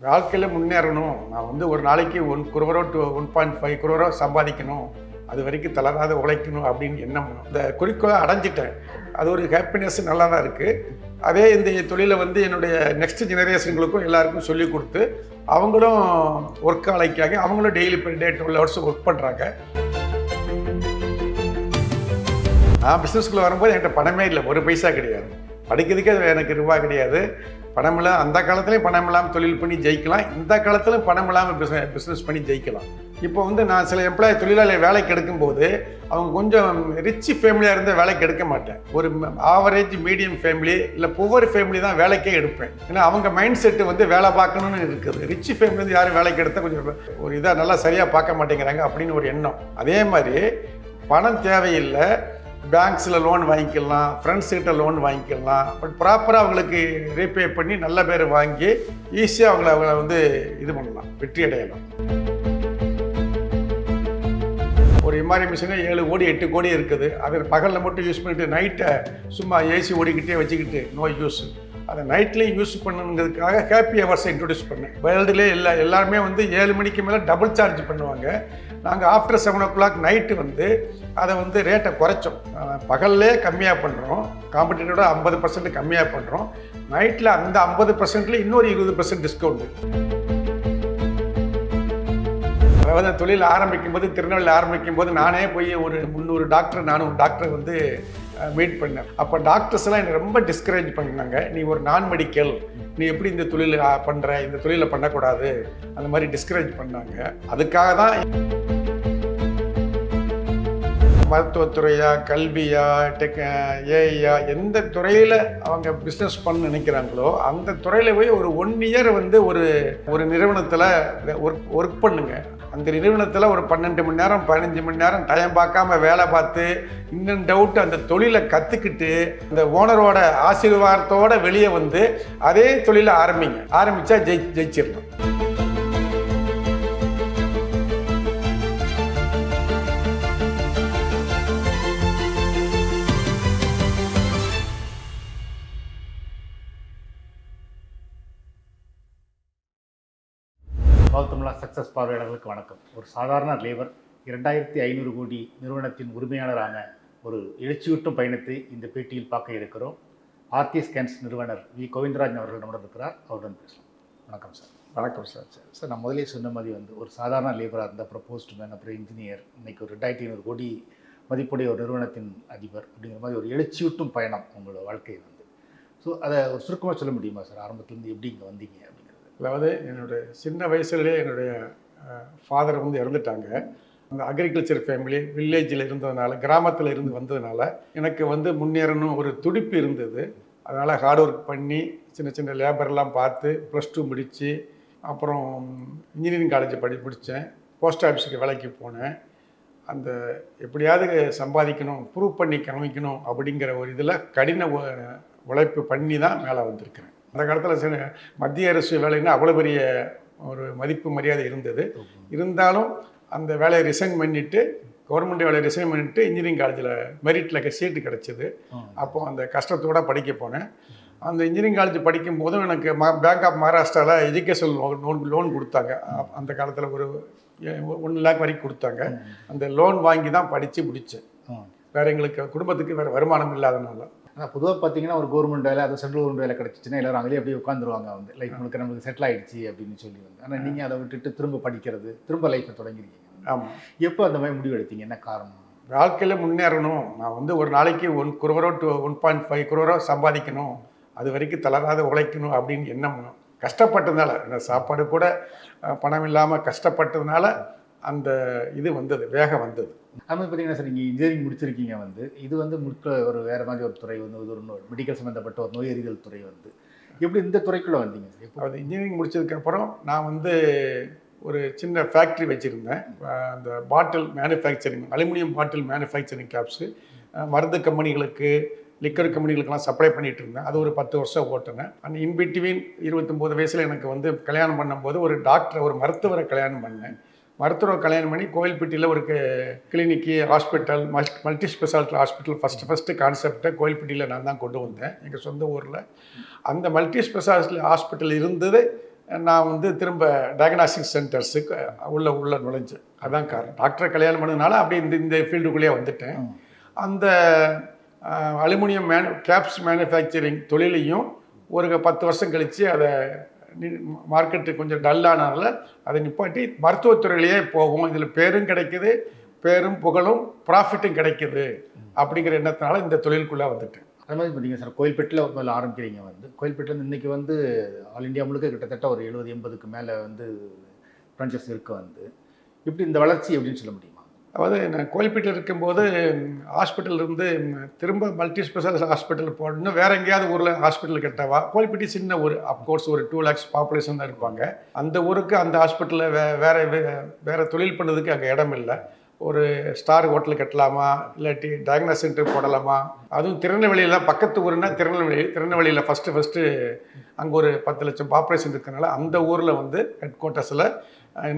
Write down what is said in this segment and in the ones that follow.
வாழ்க்கையில் முன்னேறணும். நான் வந்து ஒரு நாளைக்கு 1 crore to 1.5 crore சம்பாதிக்கணும். அது வரைக்கும் தளராத உழைக்கணும் அப்படின்னு எண்ணம். இந்த குறிக்கோளை அடைஞ்சிட்டேன். அது ஒரு ஹாப்பினஸ் நல்லா தான் இருக்குது. அதே இந்த தொழிலை வந்து என்னுடைய நெக்ஸ்ட் ஜெனரேஷன்களுக்கும் எல்லாருக்கும் சொல்லிக் கொடுத்து அவங்களும் ஒர்க் ஆலைக்காக அவங்களும் daily per day 12 hours work பண்ணுறாங்க. நான் பிஸ்னஸ்குள்ளே வரும்போது என்கிட்ட பணமே இல்லை, ஒரு பைசா கிடையாது. படிக்கிறதுக்கே எனக்கு ரூபா கிடையாது. பணம் இல்லாமல் அந்த காலத்துலேயும் பணம் இல்லாமல் தொழில் பண்ணி ஜெயிக்கலாம், இந்த காலத்துலையும் பணம் இல்லாமல் பிஸ்னஸ் பண்ணி ஜெயிக்கலாம். இப்போ வந்து நான் சில எம்ப்ளாயி தொழிலாளி வேலைக்கு எடுக்கும்போது அவங்க கொஞ்சம் ரிச் ஃபேமிலியாக இருந்தால் வேலைக்கு எடுக்க மாட்டேன். ஒரு ஆவரேஜ் மீடியம் ஃபேமிலி இல்லை புவர் ஃபேமிலி தான் வேலைக்கே எடுப்பேன். ஏன்னா அவங்க மைண்ட் செட்டு வந்து வேலை பார்க்கணுன்னு இருக்குது. ரிச் ஃபேமிலி வந்து யாரும் வேலைக்கு எடுத்தால் கொஞ்சம் ஒரு இதாக நல்லா சரியாக பார்க்க மாட்டேங்கிறாங்க அப்படின்னு ஒரு எண்ணம். அதே மாதிரி பணம் தேவையில்லை, பேங்க்ஸில் லோன் வாங்கிக்கலாம், ஃப்ரெண்ட்ஸ்கிட்ட லோன் வாங்கிக்கலாம். பட் ப்ராப்பராக அவங்களுக்கு ரீபே பண்ணி நல்ல பேர் வாங்கி ஈஸியாக அவங்கள வந்து இது பண்ணலாம், வெற்றி அடையலாம். ஒரு எம்ஆர்ஐ மிஷினே 7 கோடி 8 கோடி இருக்குது. அதை பகலில் மட்டும் யூஸ் பண்ணிவிட்டு நைட்டை சும்மா ஏசி ஓடிக்கிட்டே வச்சுக்கிட்டு நோ யூஸ். அதை நைட்லேயும் யூஸ் பண்ணுங்கிறதுக்காக ஹாப்பி ஹவர்ஸை இன்ட்ரடியூஸ் பண்ணேன். வேர்ல்டுலேயே எல்லாருமே வந்து 7 மணிக்கு மேலே டபுள் சார்ஜ் பண்ணுவாங்க. நாங்கள் ஆஃப்டர் 7 o'clock நைட்டு வந்து அதை வந்து ரேட்டை குறைச்சோம். பகல்லே கம்மியாக பண்ணுறோம், காம்படிட்டரோட 50% கம்மியாக பண்ணுறோம். நைட்டில் அந்த 50%ல இன்னொரு 20% டிஸ்கவுண்ட்டு. அதாவது தொழில் ஆரம்பிக்கும் போது, திருநெல்வேலியில் ஆரம்பிக்கும் போது நானே போய் ஒரு 300 டாக்டர் 400 டாக்டர் வந்து மீட் பண்ணேன். அப்போ டாக்டர்ஸ்லாம் என்னை ரொம்ப டிஸ்கரேஜ் பண்ணாங்க. நீ ஒரு நான் மெடிக்கல், நீ எப்படி இந்த தொழில் பண்ணுற, இந்த தொழிலை பண்ணக்கூடாது, அந்த மாதிரி டிஸ்கரேஜ் பண்ணாங்க. அதுக்காக தான் மருத்துவத்துறையா, கல்வியா, ஏஐயா, எந்த துறையில் அவங்க பிஸ்னஸ் பண்ண நினைக்கிறாங்களோ அந்த துறையில் போய் ஒரு 1 year வந்து ஒரு நிறுவனத்தில் ஒர்க் பண்ணுங்க. அந்த நிறுவனத்தில் ஒரு 12 மணி நேரம் 15 மணி நேரம் டைம் பார்க்காம வேலை பார்த்து இன்னும் டவுட் அந்த தொழிலை கற்றுக்கிட்டு அந்த ஓனரோட ஆசீர்வாதத்தோடு வெளியே வந்து அதே தொழிலை ஆரம்பித்தா ஜெயிச்சிடலாம். கௌதம்லா சக்ஸஸ் பார்வையாளர்களுக்கு வணக்கம். ஒரு சாதாரண லேபர் 2500 கோடி நிறுவனத்தின் உரிமையாளரான ஒரு எழுச்சியூட்டும் பயணத்தை இந்த பேட்டியில் பார்க்க இருக்கிறோம். ஆர்த்தி ஸ்கேன்ஸ் நிறுவனர் வி கோவிந்தராஜன் அவர்கள் நம்முடன் இருக்கிறார். அவருடன் பேசலாம். வணக்கம் சார். வணக்கம் சார். சார், நான் முதலே சொன்ன மாதிரி வந்து ஒரு சாதாரண லேபராக இருந்த அப்புறம் போஸ்ட்மேன், அப்புறம் இன்ஜினியர், இன்றைக்கி ஒரு 2500 கோடி மதிப்புடைய ஒரு நிறுவனத்தின் அதிபர் அப்படிங்கிற மாதிரி ஒரு எழுச்சியூட்டும் பயணம் உங்களோட வாழ்க்கை வந்து. ஸோ அதை ஒரு சுருக்கமாக சொல்ல முடியுமா சார்? ஆரம்பத்துலேருந்து எப்படி இங்கே வந்தீங்க அப்படிங்கிறது. அதாவது என்னுடைய சின்ன வயசுலேயே என்னுடைய ஃபாதர் வந்து இறந்துட்டாங்க. அந்த அக்ரிகல்ச்சர் ஃபேமிலி வில்லேஜில் இருந்ததுனால, கிராமத்தில் இருந்து வந்ததுனால எனக்கு வந்து முன்னேறணும் ஒரு துடிப்பு இருந்தது. அதனால் ஹார்ட் ஒர்க் பண்ணி சின்ன சின்ன லேபர்லாம் பார்த்து +2 முடித்து அப்புறம் இன்ஜினியரிங் காலேஜ் முடித்தேன். போஸ்ட் ஆஃபீஸுக்கு வேலைக்கு போனேன். அந்த எப்படியாவது சம்பாதிக்கணும், ப்ரூவ் பண்ணி காமிக்கணும் அப்படிங்கிற ஒரு இதில் கடின உழைப்பு பண்ணி தான் மேலே வந்திருக்கிறேன். அந்த காலத்தில் மத்திய அரசு வேலைன்னா அவ்வளோ பெரிய ஒரு மதிப்பு மரியாதை இருந்தது. இருந்தாலும் அந்த வேலையை ரிசைன் பண்ணிவிட்டு, கவர்மெண்ட் வேலையை ரிசைன் பண்ணிவிட்டு இன்ஜினியரிங் காலேஜில் மெரிட்டில் சீட்டு கிடச்சிது. அப்போது அந்த கஷ்டத்தோடு படிக்க போனேன். அந்த இன்ஜினியரிங் காலேஜ் படிக்கும் போதும் எனக்கு பேங்க் ஆஃப் மகாராஷ்டிராவில் எஜுகேஷன் லோன் கொடுத்தாங்க. அந்த காலத்தில் ஒரு 1 lakh வரைக்கும் கொடுத்தாங்க. அந்த லோன் வாங்கி தான் படித்து முடித்தேன். வேறு எங்களுக்கு குடும்பத்துக்கு வேறு வருமானம் இல்லாதனால. ஆனால் பொதுவாக பார்த்தீங்கன்னா ஒரு கவர்மெண்ட் வேலை, அது சென்ட்ரல் கவர்மெண்ட் வேலை கிடச்சிச்சின்னா எல்லோரும் அங்கேயே அப்படியே உட்காந்துருவாங்க வந்து, லைஃப் முழுக்க நம்மளுக்கு செட்டில் ஆகிடுச்சு அப்படின்னு சொல்லி வந்து. ஆனால் நீங்கள் அதை விட்டுட்டு திரும்ப படிக்கிறது, திரும்ப லைஃப்பை தொடங்கிருக்கீங்க. ஆமாம். எப்போ அந்த மாதிரி முடிவு எடுத்தீங்க? என்ன காரணம்? வாழ்க்கையில் முன்னேறணும். நான் வந்து ஒரு நாளைக்கு 1 crore to 1.5 crore சம்பாதிக்கணும், அது வரைக்கும் தளராத உழைக்கணும் அப்படின்னு எண்ணம். கஷ்டப்பட்டதுனால, இந்த சாப்பாடு கூட பணம் இல்லாமல் கஷ்டப்பட்டதுனால அந்த இது வந்தது, வேகம் வந்தது. அது மாதிரி பார்த்தீங்கன்னா சார், நீங்கள் இன்ஜினியரிங் முடிச்சிருக்கீங்க வந்து, இது வந்து ஒரு வேறு மாதிரி ஒரு துறை வந்து, ஒரு மெடிக்கல் சம்மந்தப்பட்ட ஒரு நோயறிதல் துறை வந்து, எப்படி இந்த துறைக்குள்ளே வந்தீங்க சார்? எப்போ? அது இன்ஜினியரிங் முடிச்சதுக்கப்புறம் நான் வந்து ஒரு சின்ன ஃபேக்ட்ரி வச்சுருந்தேன். அந்த பாட்டில் மேனுஃபேக்சரிங், அலுமினியம் பாட்டில் மேனுஃபேக்சரிங் கேப்ஸு மருந்து கம்பெனிகளுக்கு, லிக்கர் கம்பெனிகளுக்கெல்லாம் சப்ளை பண்ணிகிட்டு இருந்தேன். அது ஒரு 10 வருஷம் ஓட்டினேன். அண்ட் இன்பிட்வீன் 29 வயசில் எனக்கு வந்து கல்யாணம் பண்ணும்போது ஒரு டாக்டரை, ஒரு மருத்துவரை கல்யாணம் பண்ணேன். மருத்துவரை கல்யாணம் பண்ணி கோயில்பட்டியில் ஒரு clinic, hospital, multi speciality hospital first கான்செப்டை கோயில்பட்டியில் நான் தான் கொண்டு வந்தேன், எங்கள் சொந்த ஊரில். அந்த மல்டி ஸ்பெஷாலிட்டி ஹாஸ்பிட்டல் இருந்தது நான் வந்து திரும்ப டயக்னாஸ்டிக் சென்டர்ஸுக்கு உள்ள நுழைஞ்சேன். அதான் காரணம். டாக்டரை கல்யாணம் பண்ணதுனால அப்படியே இந்த ஃபீல்டுக்குள்ளேயே வந்துட்டேன். அந்த அலுமினியம் கேப்ஸ் மேனுஃபேக்சரிங் தொழிலையும் ஒரு 10 வருஷம் கழித்து அதை மார்க்கெட்டு கொஞ்சம் டல்லானதால் அதை நிப்பாட்டி மருத்துவத்துறையிலேயே போகும், இதில் பேரும் கிடைக்குது, பேரும் புகழும் ப்ராஃபிட்டும் கிடைக்குது அப்படிங்கிற எண்ணத்தினால இந்த தொழிலுக்குள்ளே வந்துட்டேன். அது மாதிரி பார்த்தீங்க சார், கோயில்பேட்டில் முதல்ல ஆரம்பிக்கிறீங்க. கோயில்பேட்டில் இன்றைக்கி ஆல் இண்டியா முழுக்க கிட்டத்தட்ட ஒரு 70-80க்கு மேலே பிரான்ச்சஸ் இருக்குது. இப்படி இந்த வளர்ச்சி எப்படின்னு சொல்ல முடியுமா? அதாவது நான் கோயில்பேட்டில் இருக்கும்போது ஹாஸ்பிட்டல்லேருந்து திரும்ப மல்டி ஸ்பெஷாலிட்டி ஹாஸ்பிட்டல் போடணும், வேறு எங்கேயாவது ஊரில் ஹாஸ்பிட்டல் கட்டவா. கோயில்பேட்டி சின்ன ஊர், அப்கோர்ஸ் ஒரு 2 lakhs பாப்புலேஷன் தான் இருப்பாங்க. அந்த ஊருக்கு அந்த ஹாஸ்பிட்டலில் வேறு தொழில் பண்ணுறதுக்கு அங்கே இடம் இல்லை. ஒரு ஸ்டார் ஹோட்டல் கட்டலாமா, இல்லாட்டி டயக்னாஸ் சென்டர் போடலாமா. அதுவும் திருநெல்வேலியில் பக்கத்து ஊருன்னா திருநெல்வேலியில் ஃபஸ்ட்டு அங்கே ஒரு 10 லட்சம் பாப்புலேஷன் இருக்கிறனால அந்த ஊரில் ஹெட் குவார்ட்டர்ஸில்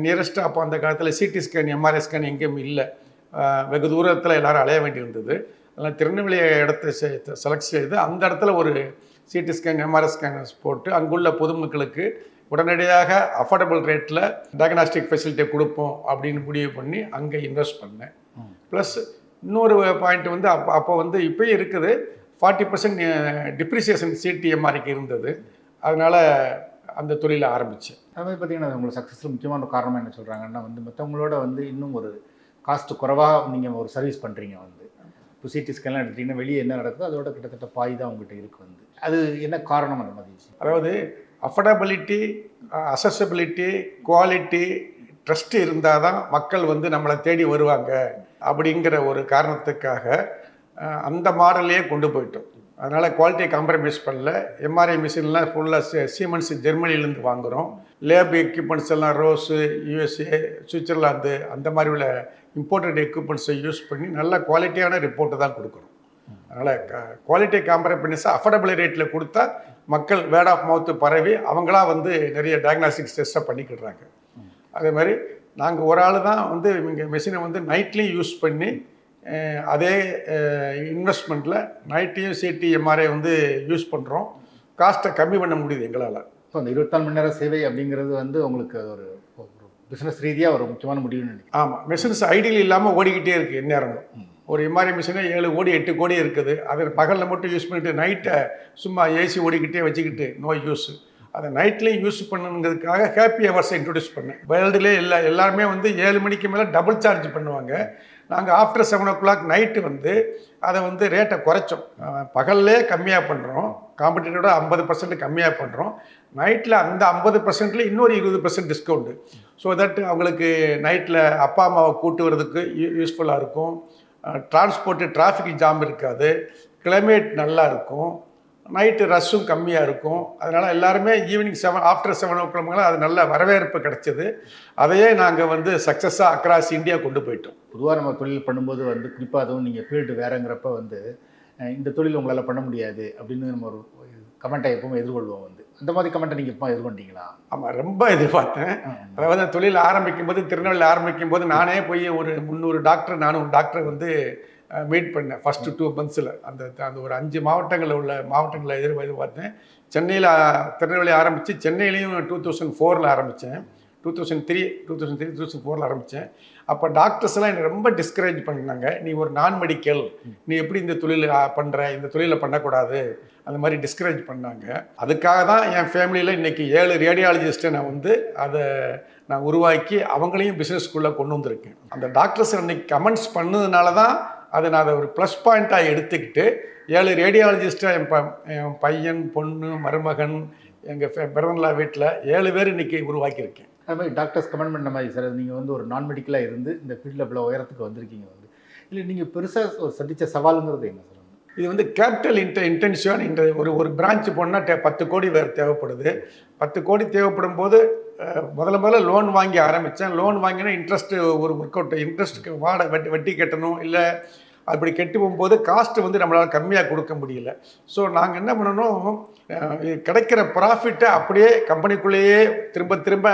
நியரஸ்ட்டு அப்போ அந்த காலத்தில் சிடி ஸ்கேன் எம்ஆர்ஐ ஸ்கேன் எங்கேயும் இல்லை. வெகு தூரத்தில் எல்லோரும் அலைய வேண்டி இருந்தது. அதனால் திருநெல்வேலி இடத்தை செலக்ட் செய்து அந்த இடத்துல ஒரு சிடி ஸ்கேன் எம்ஆர்ஐ ஸ்கேனர்ஸ் போட்டு அங்குள்ள பொதுமக்களுக்கு உடனடியாக அஃபோர்டபுள் ரேட்டில் டயக்னாஸ்டிக் ஃபெசிலிட்டியை கொடுப்போம் அப்படின்னு முடிவு பண்ணி அங்கே இன்வெஸ்ட் பண்ணேன். ப்ளஸ் இன்னொரு பாயிண்ட் அப்போ இப்போயும் இருக்குது, 40% டிப்ரிசியேஷன் சிடிஎம்ஆருக்கு இருந்தது. அதனால் அந்த தொழிலை ஆரம்பித்தேன். அது மாதிரி பார்த்தீங்கன்னா உங்களுக்கு சக்ஸஸில் முக்கியமான காரணம் என்ன சொல்கிறாங்கன்னா மற்றவங்களோட இன்னும் ஒரு காஸ்ட்டு குறைவாக நீங்கள் ஒரு சர்வீஸ் பண்ணுறீங்க. இப்போ சிடி ஸ்கேன்லாம் எடுத்துட்டிங்கன்னா வெளியே என்ன நடக்குதோ அதோட கிட்டத்தட்ட பாய் தான் உங்கள்கிட்ட இருக்குது. அது என்ன காரணம் அந்த மாதிரி விஷயம்? அதாவது அஃபோர்டபிலிட்டி, அசசபிலிட்டி, குவாலிட்டி, ட்ரஸ்ட் இருந்தால் தான் மக்கள் நம்மளை தேடி வருவாங்க அப்படிங்கிற ஒரு காரணத்துக்காக அந்த மாடல்லையே கொண்டு போயிட்டோம். அதனால் குவாலிட்டியை காம்ப்ரமைஸ் பண்ணல. எம்ஆர்ஐ மிஷின்லாம் ஃபுல்லாக சீமென்ஸ் ஜெர்மனிலேருந்து வாங்குகிறோம். லேப் எக்யூப்மெண்ட்ஸ் எல்லாம் ரோஸு, யூஎஸ்ஏ, சுவிட்சர்லாந்து அந்த மாதிரி உள்ள இம்போர்ட்டட் எக்யூப்மெண்ட்ஸை யூஸ் பண்ணி நல்ல குவாலிட்டியான ரிப்போர்ட்டு தான் கொடுக்குறோம். அதனால் குவாலிட்டியை காம்ப்ரமைஸ் அஃபோர்டபுள் ரேட்டில் கொடுத்தா மக்கள் வேர்ட் ஆஃப் மவுத்து பரவி அவங்களா நிறைய டயக்னாஸ்டிக்ஸ் டெஸ்ட்டை பண்ணிக்கிடுறாங்க. அதே மாதிரி நாங்கள் ஒரு ஆள் தான் இங்கே மெஷினை நைட்லேயும் யூஸ் பண்ணி அதே இன்வெஸ்ட்மெண்ட்டில் நைட்டையும் சிடி எம்ஆர்ஐ யூஸ் பண்ணுறோம். காஸ்ட்டை கம்மி பண்ண முடியுது எங்களால். ஸோ அந்த 24 மணி நேர சேவை அப்படிங்கிறது உங்களுக்கு ஒரு பிஸ்னஸ் ரீதியாக ஒரு முக்கியமான முடிவுன்னு நினைக்கிறேன். ஆமாம், மெஷின்ஸ் ஐடியல் இல்லாமல் ஓடிக்கிட்டே இருக்குது எந்நேரமும். ஒரு எம்ஆர்ஐ மிஷினே 7 கோடி 8 கோடி இருக்குது. அதை பகலில் மட்டும் யூஸ் பண்ணிவிட்டு நைட்டை சும்மா ஏசி ஓடிக்கிட்டே வச்சுக்கிட்டு நோ யூஸ். அதை நைட்லேயும் யூஸ் பண்ணுங்கிறதுக்காக ஹாப்பி ஹவர்ஸை இன்ட்ரடியூஸ் பண்ணேன். வேர்ல்டுலே எல்லாருமே 7 மணிக்கு மேலே டபுள் சார்ஜ் பண்ணுவாங்க. நாங்கள் ஆஃப்டர் 7 o'clock நைட்டு அதை ரேட்டை குறைச்சோம். பகல்லே கம்மியாக பண்ணுறோம், காம்படிட்டரோட 50% கம்மியாக பண்ணுறோம். நைட்டில் அந்த 50%ல இன்னொரு 20% டிஸ்கவுண்ட்டு. ஸோ தட் அவங்களுக்கு நைட்டில் அப்பா அம்மாவை கூட்டு வரதுக்கு யூஸ்ஃபுல்லாக இருக்கும். டிரான்ஸ்போர்ட்டு டிராஃபிக் ஜாம் இருக்காது, கிளைமேட் நல்லா இருக்கும், நைட்டு ரஷ்ஷும் கம்மியாக இருக்கும். அதனால் எல்லாருமே ஈவினிங் ஆஃப்டர் 7 o'clock அது நல்ல வரவேற்பு கிடச்சிது. அதையே நாங்கள் சக்ஸஸாக அக்ராஸ் இந்தியா கொண்டு போயிட்டோம். பொதுவாக நம்ம தொழில் பண்ணும்போது குறிப்பாக அதுவும் நீங்கள் ஃபீல்டு வேறுங்கிறப்ப இந்த தொழில் உங்களால் பண்ண முடியாது அப்படின்னு நம்ம ஒரு கமெண்ட்டை எப்பவுமே எதிர்கொள்வோம். அந்த மாதிரி கமெண்ட்டை நீங்கள் எப்போ எதிர்கொண்டீங்களா? ஆமாம், ரொம்ப எதிர்பார்த்தேன். அதாவது தொழில் ஆரம்பிக்கும்போது திருநெல்வேலியில் ஆரம்பிக்கும்போது நானே போய் ஒரு 300 டாக்டர் 400 டாக்டரை மீட் பண்ணேன் ஃபஸ்ட்டு 2 months. அந்த ஒரு 5 மாவட்டங்களில் உள்ள மாவட்டங்களில் எதிர்பார்த்தேன். சென்னையில் திருநெல்வேலி ஆரம்பித்து சென்னையிலையும் 2004 ஆரம்பித்தேன். 2003-2004 ஆரம்பித்தேன். அப்போ டாக்டர்ஸ் எல்லாம் என்னை ரொம்ப டிஸ்கரேஜ் பண்ணாங்க. நீ ஒரு நான் மெடிக்கல், நீ எப்படி இந்த தொழில் பண்ணுற, இந்த தொழிலை பண்ணக்கூடாது, அந்த மாதிரி டிஸ்கரேஜ் பண்ணாங்க. அதுக்காக தான் என் ஃபேமிலியில் இன்றைக்கி 7 ரேடியாலஜிஸ்ட்டை நான் உருவாக்கி அவங்களையும் பிஸ்னஸ்க்குள்ளே கொண்டு வந்திருக்கேன். அந்த டாக்டர்ஸ் அன்றைக்கி கமெண்ட்ஸ் பண்ணதுனால தான் நான் அதை ஒரு ப்ளஸ் பாயிண்ட்டாக எடுத்துக்கிட்டு 7 ரேடியாலஜிஸ்ட்டை என் பையன், பொண்ணு, மருமகன், எங்கள் பிரதர்லா வீட்டில் 7 பேர் இன்றைக்கி உருவாக்கியிருக்கேன். அது மாதிரி டாக்டர்ஸ் கமெண்ட் பண்ண மாதிரி சார், நீங்கள் ஒரு நான் மெடிக்கலாக இருந்து இந்த ஃபீல்டில் இவ்வளோ உயரத்துக்கு வந்திருக்கீங்க. இல்லை நீங்கள் பெருசாக சந்தித்த சவாலுங்கிறது என்ன சார்? இது கேபிட்டல் இன்டென்சிவான ஒரு பிரான்ச்சு போனால் 10 கோடி வேறு தேவைப்படுது. 10 கோடி தேவைப்படும் போது முதல்ல லோன் வாங்கி ஆரம்பித்தேன். லோன் வாங்கினா இன்ட்ரெஸ்ட்டு ஒரு ஒர்க் அவுட், இன்ட்ரெஸ்ட்டுக்கு வட்டி கட்டணும், இல்லை அப்படி கெட்டு போகும்போது காஸ்ட் வந்து நம்மளால் கம்மியாக கொடுக்க முடியல. ஸோ நாங்கள் என்ன பண்ணணும், கிடைக்கிற ப்ராஃபிட்டை அப்படியே கம்பெனிக்குள்ளேயே திரும்ப திரும்ப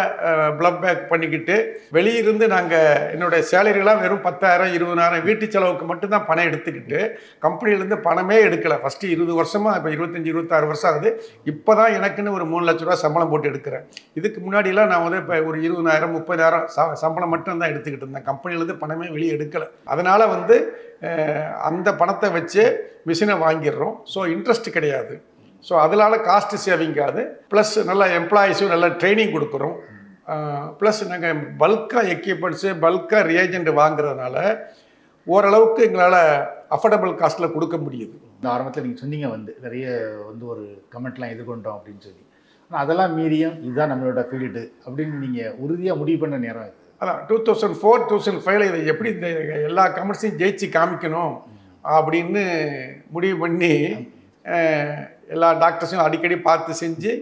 ப்ளப் பேக் பண்ணிக்கிட்டு வெளியிருந்து நாங்கள் என்னுடைய சேலரிலாம் வெறும் 10,000 20,000 வீட்டு செலவுக்கு மட்டும்தான் பணம் எடுத்துக்கிட்டு கம்பெனிலேருந்து பணமே எடுக்கலை. ஃபஸ்ட்டு 20 வருஷமாக, இப்போ 25 26 வருஷம் ஆகுது. இப்போ தான் எனக்குன்னு ஒரு 3 லட்ச ரூபா சம்பளம் போட்டு எடுக்கிறேன். இதுக்கு முன்னாடிலாம் நான் வந்து இப்போ ஒரு 20,000 30,000 சம்பளம் மட்டும் தான் எடுத்துக்கிட்டு இருந்தேன். கம்பெனிலேருந்து பணமே வெளியே எடுக்கலை. அதனால் வந்து அந்த பணத்தை வச்சு மிஷினை வாங்கிடுறோம். ஸோ இன்ட்ரெஸ்ட் கிடையாது. ஸோ அதனால் காஸ்ட் சேவிங் ஆகுது. ப்ளஸ் நல்ல எம்ப்ளாயீஸும் நல்ல ட்ரைனிங் கொடுக்குறோம். ப்ளஸ் நாங்கள் பல்காக எக்யூப்மெண்ட்ஸு பல்காக ரியேஜெண்ட் வாங்குறதுனால ஓரளவுக்கு எங்களால் அஃபோர்டபுள் காஸ்ட்டில் கொடுக்க முடியுது. இந்த ஆரம்பத்தில் நீங்கள் சொன்னீங்க வந்து நிறைய வந்து ஒரு கமெண்ட்லாம் எதிர்கொண்டோம் அப்படின்னு சொல்லி. ஆனால் அதெல்லாம் மீறியும் இதுதான் நம்மளோட ஃபீல்டு அப்படின்னு நீங்கள் உறுதியாக முடிவு பண்ண நேரம் இது. அதான் 2004 2005 இதை எப்படி இந்த எல்லா கமெண்ட்ஸையும் ஜெயிச்சு காமிக்கணும் அப்படின்னு முடிவு பண்ணி எல்லா டாக்டர்ஸையும் அடிக்கடி பார்த்து செஞ்சு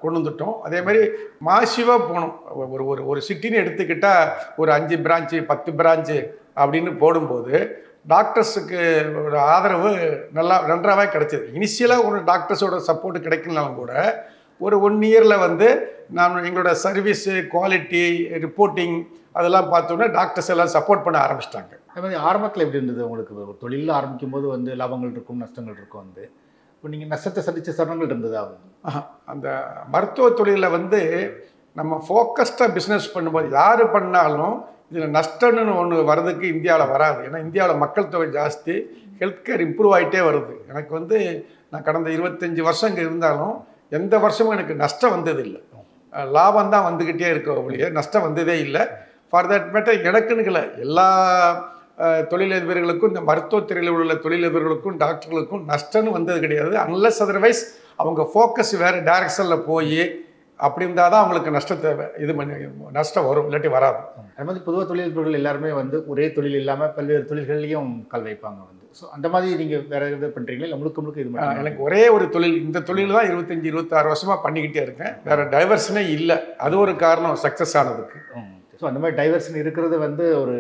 கொண்டு வந்துட்டோம். அதே மாதிரி மாசிவாக போகணும். ஒரு சிட்டின்னு எடுத்துக்கிட்டால் ஒரு 5 பிரான்ச்சு 10 பிரான்ச்சு அப்படின்னு போடும்போது டாக்டர்ஸுக்கு ஒரு ஆதரவு நன்றாகவே கிடைச்சிது. இனிஷியலாக ஒரு டாக்டர்ஸோட சப்போர்ட் கிடைக்கலனாலும் கூட ஒரு 1 இயரில் வந்து நான் எங்களோட சர்வீஸு குவாலிட்டி ரிப்போர்ட்டிங் அதெல்லாம் பார்த்தோன்னா டாக்டர்ஸ் எல்லாம் சப்போர்ட் பண்ண ஆரம்பிச்சிட்டாங்க. அதே மாதிரி ஆரம்பத்தில் எப்படி இருந்தது உங்களுக்கு? ஒரு தொழிலில் ஆரம்பிக்கும் போது வந்து லாபங்கள் இருக்கும் நஷ்டங்கள் இருக்கும். வந்து இப்போ நீங்கள் நஷ்டத்தை சந்தித்த சரணங்கள் இருந்ததா? அந்த மருத்துவ தொழிலில் வந்து நம்ம ஃபோக்கஸ்டாக பிஸ்னஸ் பண்ணும்போது யார் பண்ணாலும் இதில் நஷ்டம்னு ஒன்று வர்றதுக்கு இந்தியாவில் வராது. ஏன்னா இந்தியாவில் மக்கள் தொகை ஜாஸ்தி, ஹெல்த் கேர் இம்ப்ரூவ் ஆகிட்டே வருது. எனக்கு வந்து நான் கடந்த 25 வருஷம் இங்கே இருந்தாலும் எந்த வருஷமும் எனக்கு நஷ்டம் வந்ததில்லை. லாபம் தான் வந்துக்கிட்டே இருக்க ஒழிய நஷ்டம் வந்ததே இல்லை. ஃபார் தட் மேட்டர் எனக்குன்னு இல்லை, எல்லா தொழிலதிபர்களுக்கும் இந்த மருத்துவத்துறையில் உள்ள தொழிலதிபர்களுக்கும் டாக்டர்களுக்கும் நஷ்டம்னு வந்தது கிடையாது. அன்லெஸ் அதர்வைஸ் அவங்க ஃபோக்கஸ் வேறு டைரக்ஷனில் போய் அப்படி இருந்தால் தான் அவங்களுக்கு நஷ்டத்தை இது பண்ணி நஷ்டம் வரும், இல்லாட்டி வராது. அது மாதிரி பொதுவாக தொழிலதிபர்கள் எல்லாருமே வந்து ஒரே தொழில் இல்லாமல் பல்வேறு தொழில்கள்லையும் கால் வைப்பாங்க வந்து. ஸோ அந்த மாதிரி நீங்கள் வேறு எதாவது பண்ணுறீங்களா இல்லை முழுக்க முழுக்க இது? எனக்கு ஒரே ஒரு தொழில், இந்த தொழில் தான் 25 26 வருஷமாக பண்ணிக்கிட்டே இருக்கேன். வேறு டைவர்ஷனே இல்லை. அது ஒரு காரணம் சக்ஸஸ் ஆனதுக்கு. ஸோ அந்த மாதிரி டைவர்ஷன் இருக்கிறது வந்து ஒரு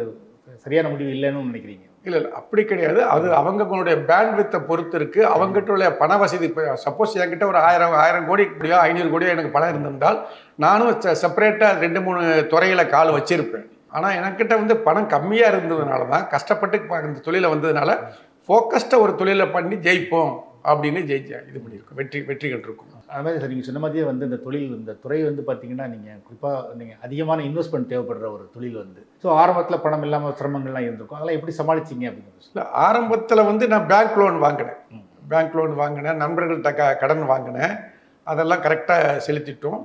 சரியான முடிவு இல்லைன்னு நினைக்கிறீங்க? இல்லை அப்படி கிடையாது. அது அவங்களுடைய பேண்ட்வித்தை பொறுத்து இருக்குது. அவங்ககிட்ட உள்ள பண வசதி. இப்போ சப்போஸ் என்கிட்ட ஒரு 1000 கோடி கூடியோ 500 கோடியோ எனக்கு பணம் இருந்திருந்தால் நானும் செப்பரேட்டாக 2-3 துறையில் கால் வச்சுருப்பேன். ஆனால் எனக்கிட்ட வந்து பணம் கம்மியாக இருந்ததுனால தான் கஷ்டப்பட்டு இந்த தொழிலை வந்ததுனால ஃபோக்கஸ்டாக ஒரு தொழிலை பண்ணி ஜெயிப்போம் அப்படின்னு இது பண்ணியிருக்கோம். வெற்றி கண்டிருக்கும். அது மாதிரி சார் நீங்கள் சொன்ன மாதிரியே வந்து இந்த தொழில் இந்த துறை வந்து பார்த்தீங்கன்னா நீங்கள் குறிப்பாக நீங்கள் அதிகமான இன்வெஸ்ட்மெண்ட் தேவைப்படுற ஒரு தொழில் வந்து. ஸோ ஆரம்பத்தில் பணம் இல்லாமல் சிரமங்கள்லாம் இருந்திருக்கும். அதெல்லாம் எப்படி சமாளிச்சிங்க அப்படிங்கிறது? இல்லை, ஆரம்பத்தில் வந்து நான் பேங்க் லோன் வாங்கினேன், நண்பர்கள்ட்ட கடன் வாங்கினேன். அதெல்லாம் கரெக்டாக செலுத்திட்டோம்.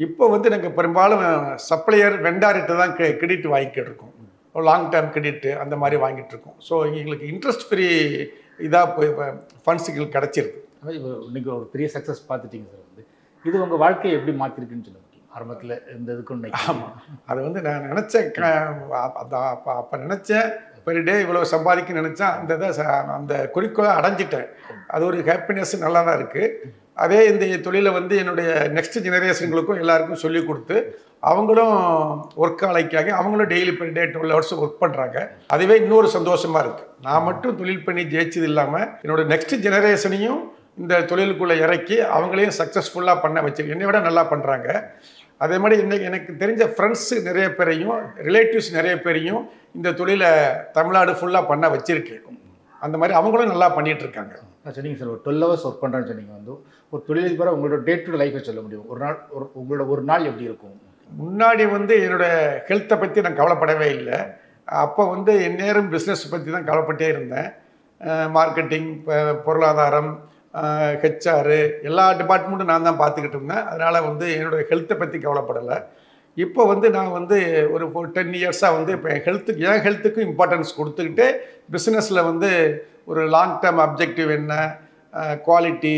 இப்போ வந்து நாங்கள் பெரும்பாலும் சப்ளையர் வெண்டார்கிட்ட தான் கிரெடிட் வாங்கிக்கிட்டு இருக்கோம். லாங் டேர்ம் கிரெடிட்டு அந்த மாதிரி வாங்கிட்டு இருக்கோம். ஸோ எங்களுக்கு இன்ட்ரெஸ்ட் ஃப்ரீ இதாக போய் ஃபண்ட்ஸுகள் கிடச்சிருக்கு. இப்போ நீங்கள் ஒரு பெரிய சக்ஸஸ் பார்த்துட்டீங்க சார். வந்து இது உங்கள் வாழ்க்கையை எப்படி மாற்றிருக்குன்னு சொல்ல முடியும்? ஆரம்பத்தில் இருந்ததுக்கு. ஆமாம், அது வந்து நான் நினச்சேன், அப்போ நினச்சேன் பெர் டே இவ்வளோ சம்பாதிக்க நினச்சேன். அந்த குறிக்கோளை அடைஞ்சிட்டேன். அது ஒரு ஹாப்பினஸ் நல்லா தான் இருக்குது. அதே இந்த தொழிலை வந்து என்னுடைய நெக்ஸ்ட் ஜெனரேஷன்களுக்கும் எல்லாருக்கும் சொல்லிக் கொடுத்து அவங்களும் ஒர்க் ஆலைக்காக அவங்களும் daily per day 12 hours work பண்ணுறாங்க. அதுவே இன்னொரு சந்தோஷமாக இருக்குது. நான் மட்டும் தொழில் பண்ணி ஜெயிச்சது இல்லாமல் என்னோடய நெக்ஸ்ட் ஜெனரேஷனையும் இந்த தொழிலுக்குள்ளே இறக்கி அவங்களையும் சக்ஸஸ்ஃபுல்லாக பண்ண வச்சு என்னை விட நல்லா பண்ணுறாங்க. அதே மாதிரி இன்றைக்கி எனக்கு தெரிஞ்ச ஃப்ரெண்ட்ஸு நிறைய பேரையும் ரிலேட்டிவ்ஸ் நிறைய பேரையும் இந்த தொழிலை தமிழ்நாடு ஃபுல்லாக பண்ண வச்சுருக்கேன். அந்த மாதிரி அவங்களும் நல்லா பண்ணிகிட்ருக்காங்க. சொன்னீங்க சார், ஒரு 12 ஹவர்ஸ் ஒர்க் பண்ணுறேன்னு சொன்னீங்க. வந்து ஒரு தொழிலதிபராக உங்களோட டே டு லைஃபை சொல்ல முடியும். உங்களோட ஒரு நாள் எப்படி இருக்கும்? முன்னாடி வந்து என்னோடய ஹெல்த்தை பற்றி நான் கவலைப்படவே இல்லை. அப்போ வந்து எந்நேரம் பிஸ்னஸ் பற்றி தான் கவலைப்பட்டே இருந்தேன். மார்க்கெட்டிங், பொருளாதாரம், ஹெச்ஆர் எல்லா டிபார்ட்மெண்ட்டும் நான் தான் பார்த்துக்கிட்டு இருந்தேன். அதனால் வந்து என்னோடய ஹெல்த்தை பற்றி கவலைப்படலை. இப்போ வந்து நான் வந்து ஒரு 10 இயர்ஸாக வந்து இப்போ என் ஹெல்த்துக்கும் இம்பார்ட்டன்ஸ் கொடுத்துக்கிட்டு பிஸ்னஸில் வந்து ஒரு லாங் டேர்ம் அப்ஜெக்டிவ் என்ன, குவாலிட்டி,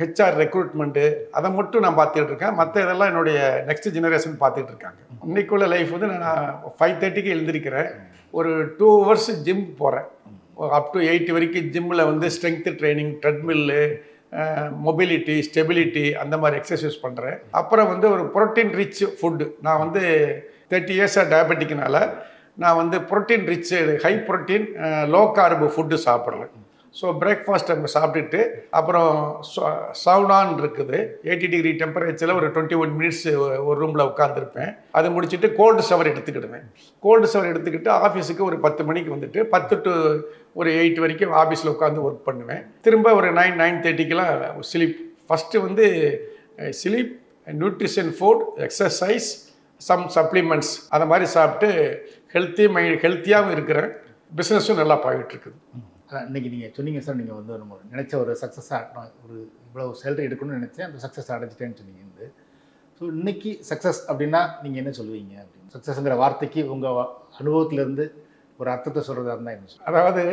ஹெச்ஆர் ரெக்ரூட்மெண்ட்டு அதை மட்டும் நான் பார்த்துக்கிட்டு இருக்கேன். மற்ற இதெல்லாம் என்னுடைய நெக்ஸ்ட் ஜெனரேஷன் பார்த்துக்கிட்டு இருக்காங்க. இன்றைக்குள்ள லைஃப் வந்து நான் 5:30க்கு எழுந்திருக்கிறேன். ஒரு 2 ஹவர்ஸ் ஜிம் போகிறேன். அப் டு 8 வரைக்கும் ஜிம்மில் வந்து strength training, treadmill, mobility, stability அந்த மாதிரி எக்ஸசைஸ் பண்ணுறேன். அப்புறம் வந்து ஒரு ப்ரோட்டீன் ரிச் ஃபுட்டு. நான் வந்து 30 இயர்ஸாக டயபெட்டிக்னால நான் வந்து protein rich high protein low carb food சாப்பிட்றேன். ஸோ பிரேக்ஃபாஸ்ட் அங்கே சாப்பிட்டுட்டு அப்புறம் சவுனான் இருக்குது 80 டிகிரி டெம்பரேச்சரில் ஒரு 21 மினிட்ஸ் ஒரு ரூமில் உட்காந்துருப்பேன். அது முடிச்சுட்டு கோல்டு ஷவர் எடுத்துக்கிடுவேன். கோல்டு ஷவர் எடுத்துக்கிட்டு ஆஃபீஸுக்கு ஒரு 10 மணிக்கு வந்துட்டு 10 to ஒரு 8 வரைக்கும் ஆஃபீஸில் உட்காந்து ஒர்க் பண்ணுவேன். திரும்ப ஒரு 9:30க்கெலாம் ஸ்லீப். ஃபஸ்ட்டு வந்து sleep, nutrition, food, exercise, some supplements அதை மாதிரி சாப்பிட்டு ஹெல்த்தியாகவும் இருக்கிறேன். பிஸ்னஸும் நல்லா போயிட்டு இருக்குது. இன்றைக்கி நீங்கள் சொன்னீங்க சார், நீங்கள் வந்து நம்ம நினச்ச ஒரு சக்ஸஸாக ஒரு இவ்வளோ சேலரி எடுக்கணும்னு நினச்சேன், அந்த சக்ஸஸ் அடைஞ்சிட்டேன்னு சொன்னீங்க வந்து. ஸோ இன்றைக்கி சக்ஸஸ் அப்படின்னா நீங்கள் என்ன சொல்லுவீங்க அப்படின்னு? சக்ஸஸ்ங்கிற வார்த்தைக்கு உங்கள் அனுபவத்திலேருந்து ஒரு அர்த்தத்தை சொல்கிறதா இருந்தால் என்ன சொல்லுங்கள்? அதாவது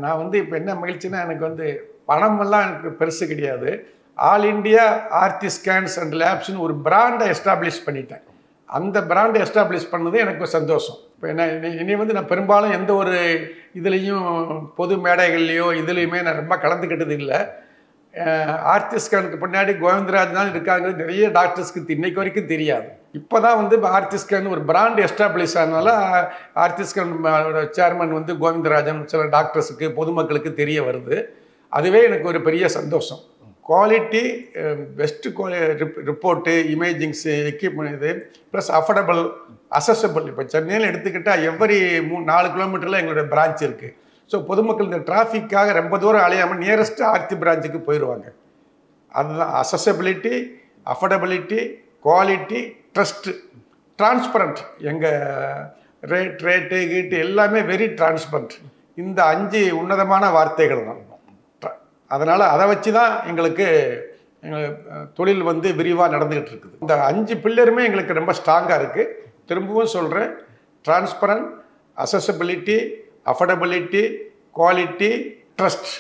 நான் வந்து இப்போ என்ன மகிழ்ச்சின்னா, எனக்கு வந்து பணமெல்லாம் எனக்கு பெருசு கிடையாது. All India Aarthi scans and லேப்ஸ்னு ஒரு பிராண்டை எஸ்டாப்ளிஷ் பண்ணிட்டேன். அந்த பிராண்டை எஸ்டாப்ளிஷ் பண்ணது எனக்கு சந்தோஷம். இப்போ இனி வந்து நான் பெரும்பாலும் எந்த ஒரு இதுலேயும் பொது மேடைகள்லையோ இதுலேயுமே நான் ரொம்ப கலந்துக்கிட்டது இல்லை. ஆர்த்தி ஸ்கேனுக்கு பின்னாடி கோவிந்தராஜ் தான் இருக்காங்க. நிறைய டாக்டர்ஸ்க்கு இன்னைக்கு வரைக்கும் தெரியாது. இப்போ தான் வந்து ஆர்த்தி ஸ்கேன் ஒரு பிராண்ட் எஸ்டாப்ளிஷ் ஆனதுனால ஆர்த்தி ஸ்கேன் சேர்மன் வந்து கோவிந்தராஜன் சில டாக்டர்ஸுக்கு பொதுமக்களுக்கு தெரிய வருது. அதுவே எனக்கு ஒரு பெரிய சந்தோஷம். குவாலிட்டி, பெஸ்ட்டு ரிப்போர்ட்டு, இமேஜிங்ஸு, எக்யூப்மெண்ட், இது ப்ளஸ் அஃபோர்டபுள், அசஸபிள். இப்போ சென்னையில் எடுத்துக்கிட்டால் எவ்வரி 4 கிலோமீட்டரில் எங்களுடைய பிரான்ச் இருக்குது. ஸோ பொதுமக்கள் இந்த டிராஃபிக்காக ரொம்ப தூரம் அலையாமல் நியரஸ்ட் ஆர்த்தி பிரான்ச்சுக்கு போயிடுவாங்க. அதுதான் அசஸபிலிட்டி, அஃபோர்டபிலிட்டி, குவாலிட்டி, ட்ரஸ்ட்டு, டிரான்ஸ்பரண்ட். எங்கள் ரேட்டு கீட்டு எல்லாமே வெரி டிரான்ஸ்பரண்ட். இந்த 5 உன்னதமான வார்த்தைகள் தான். அதனால் அதை வச்சு தான் எங்களுக்கு தொழில் வந்து விரிவாக நடந்துக்கிட்டு இருக்குது. இந்த 5 பில்லருமே எங்களுக்கு ரொம்ப ஸ்ட்ராங்காக இருக்குது. திரும்பவும் சொல்கிறேன், டிரான்ஸ்பரண்ட், அசஸபிலிட்டி, அஃபோர்டபிலிட்டி, குவாலிட்டி, ட்ரஸ்ட்.